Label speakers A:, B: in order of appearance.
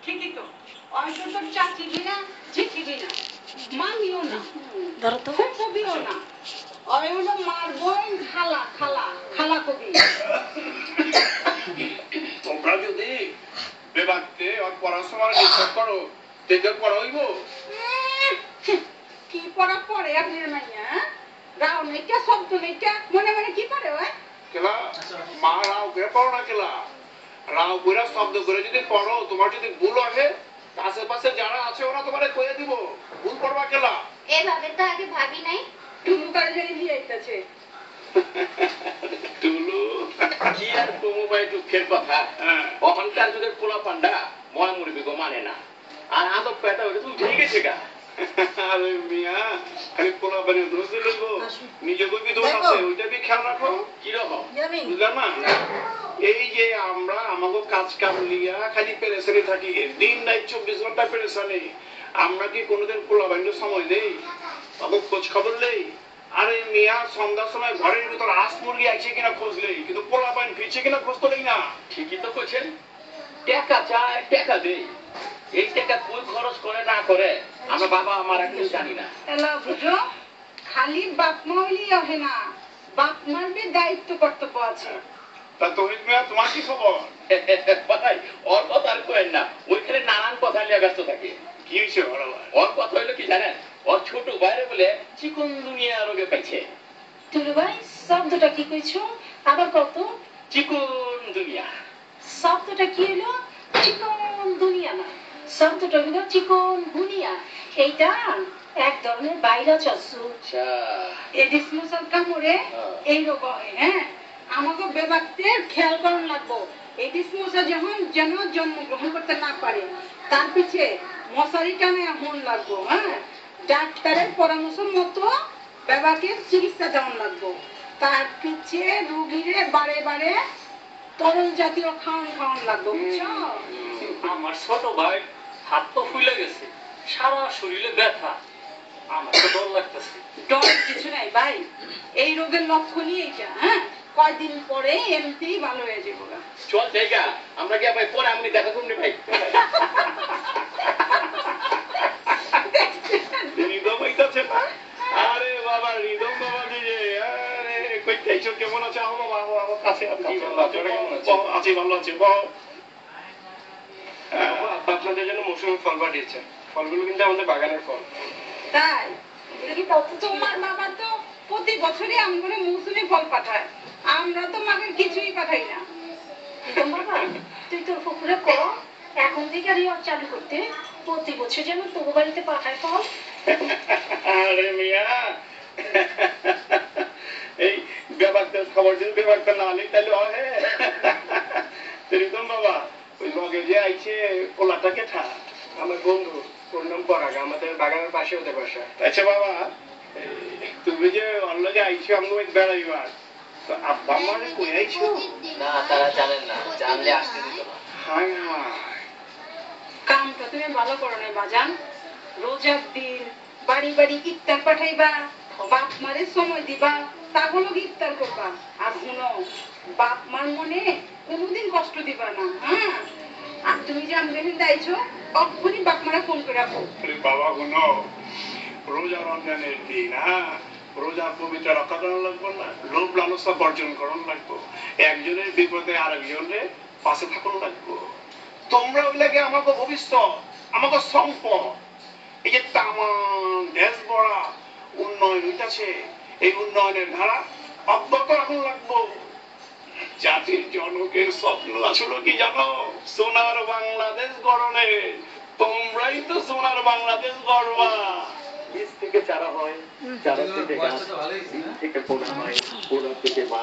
A: ঠিকই তো হয়তো তোর চাচি বিনা চিঠি বিনা মামিও না ধরো তো কবিও না ওই হলো মার বোন খালা খালা খালা কবি
B: তোমরা যদি বেবাকতে আর পড়াশোনার ডিস্টার্ব করো দেখে পড়া হইব
A: কি পড়া পড়ে আপনার মাইয়া রাও নেইকা শব্দ নেইকা মনে মনে কি পড়ে হয়
B: কেলা মা রাও করে পড়ো না কেলা রাও করে শব্দ করে যদি পড়ো তোমার যদি ভুল আসে আশেপাশে যারা আছে ওরা তোমারে কইয়া দিব ভুল পড়বা কেলা
C: এভাবে তো আগে ভাবি নাই
A: টুলু কারে জানি দিয়ে আইতাছে
B: টুলু
D: কি আর কমু ভাই দুঃখের কথা ওখানকার যুগের পোলা পান্ডা ময় মুরবি গো মানে না আর আদব পেটা হয়ে তুমি ঠিক আছে গা
B: আরে মিয়া খালি পোলা বানিয়ে দোষ দিলে গো নিজে কবি দোষ আছে ওইটা কি খেয়াল রাখো
D: কিরকম
B: বুঝলাম না এই যে আমরা আমাকে কাজ কাম লিয়া খালি পেরেশানি থাকি দিন রাত 24 ঘন্টা পেরেশানি আমরা কি কোনোদিন পোলা বানিয়ে সময় দেই আমাকে খোঁজ খবর নেই আরে মিয়া সন্ধ্যার সময় ঘরের ভিতর হাঁস মুরগি আছে কিনা খোঁজ নেই কিন্তু পোলা বানিয়ে ফিরছে কিনা খোঁজ তো নেই না
D: ঠিকই তো করছেন টাকা চায় টাকা দেই এই টাকা কই খরচ করে না করে আমার বাবা আমার একটু জানি না
A: এলা বুঝো খালি বাপ মা হইলি হবে না বাপ মার বি দায়িত্ব কর্তব্য আছে
B: তা তহিদ মিয়া তোমার কি খবর
D: ভাই ওর কথা আর কইেন না ওইখানে নানান কথা নিয়ে ব্যস্ত থাকে
B: কি হয়েছে বড় ভাই
D: ওর কথা হইলো কি জানেন ওর ছোট বাইরে বলে চিকন দুনিয়া রোগে পাইছে
A: টুলু ভাই শব্দটা কি কইছো আবার কত
D: চিকন দুনিয়া
A: শব্দটা কি হলো চিকন দুনিয়া না শব্দটা হলো চিকন গুনিয়া এইটা এক ধরনের ভাইরাস অসুখ
D: আচ্ছা
A: এডিস মশার কামড়ে এই রোগ হয় হ্যাঁ আমাকে বেবাকতে খেয়াল করার লাগবো এডিস মশা যখন যেন জন্মগ্রহণ করতে না পারে তার পিছে মশারি টানে এমন লাগবো হ্যাঁ ডাক্তারের পরামর্শ মতো বেবাকের চিকিৎসা যেমন লাগবো তার পিছে রুগীরে বারে বারে তরল জাতীয় খাওয়ান লাগবো বুঝছো
E: আমার ছোট ভাই হাত তো ফুলে গেছে সারা শরীরে ব্যথা আমার তো ডর লাগতেছে
A: ডর কিছু নাই ভাই এই রোগের লক্ষণই এইটা হ্যাঁ কয়দিন পরে এমনি ভালো হয়ে যাবো
D: চল জায়গা আমরা কি ভাই পরে আমি দেখা করুন ভাই
B: রিদম হইতাছে না আরে বাবা রিদম বাবা যে আরে কই তেইছো কেমন আছে আমার বাবা আমার কাছে আপনি ভালো আছি ভালো আছি বল আপনাদের জন্য মৌসুমী ফল পাঠিয়েছে ফলগুলো কিন্তু আমাদের বাগানের ফল
A: তাই তোমার বাবা তো প্রতি বছরই আমগুলো মৌসুমী ফল পাঠায় আমরা তো মাকে কিছুই পাঠাই না বাবা তুই তোর পুকুরে কর এখন থেকে রিওয়াজ চালু করতে প্রতি বছর যেন তোর বাড়িতে পাঠায় ফল
B: আরে মিয়া এই বেবাকদের খবর যদি বেবাকটা না আনি তাহলে হয় রিদম বাবা ওই লগে যে আইছে পোলাটাকে থা আমার বন্ধু ওর নাম পরাগ আমাদের বাগানের পাশে ওদের বাসা আচ্ছা বাবা তুমি যে অন্য যে আইছো আমি বেড়াইবার তো আব্বা মানে কই আইছো
D: না তারা জানেন না জানলে আসতে দিত না
B: হায় হায়
A: কামটা তুমি ভালো করো না বাজান রোজার দিন বাড়ি বাড়ি ইফতার পাঠাইবা বাপ মারে সময় দিবা তাহলে ইফতার করবা আর শুনো বাপ মার মনে কোনোদিন কষ্ট দিবা না হ্যাঁ আর তুমি যে আমাদের দাইছো তখনই বাপ মারা ফোন করে রাখো
B: বাবা গুনো রোজা রমজানের দিন হ্যাঁ রোজা পবিত্র রক্ষা করার লাগবো না লোভ লালসা বর্জন করার লাগবো একজনের বিপদে আরেকজনের পাশে থাকার লাগবো তোমরা ওইলাগে আমাকে ভবিষ্যৎ আমাকে সম্পদ এই যে তামান দেশ গড়া উন্নয়ন হইতাছে এই উন্নয়নের ধারা অব্যাহত রাখুন লাগবো জাতির জনকের স্বপ্ন আসলে কি জানো সোনার বাংলাদেশ গড়নে তোমরাই তো সোনার বাংলাদেশ গড়বা
D: বীজ থেকে চারা হয় চারা থেকে গাছ থেকে পোনা হয় পোনা থেকে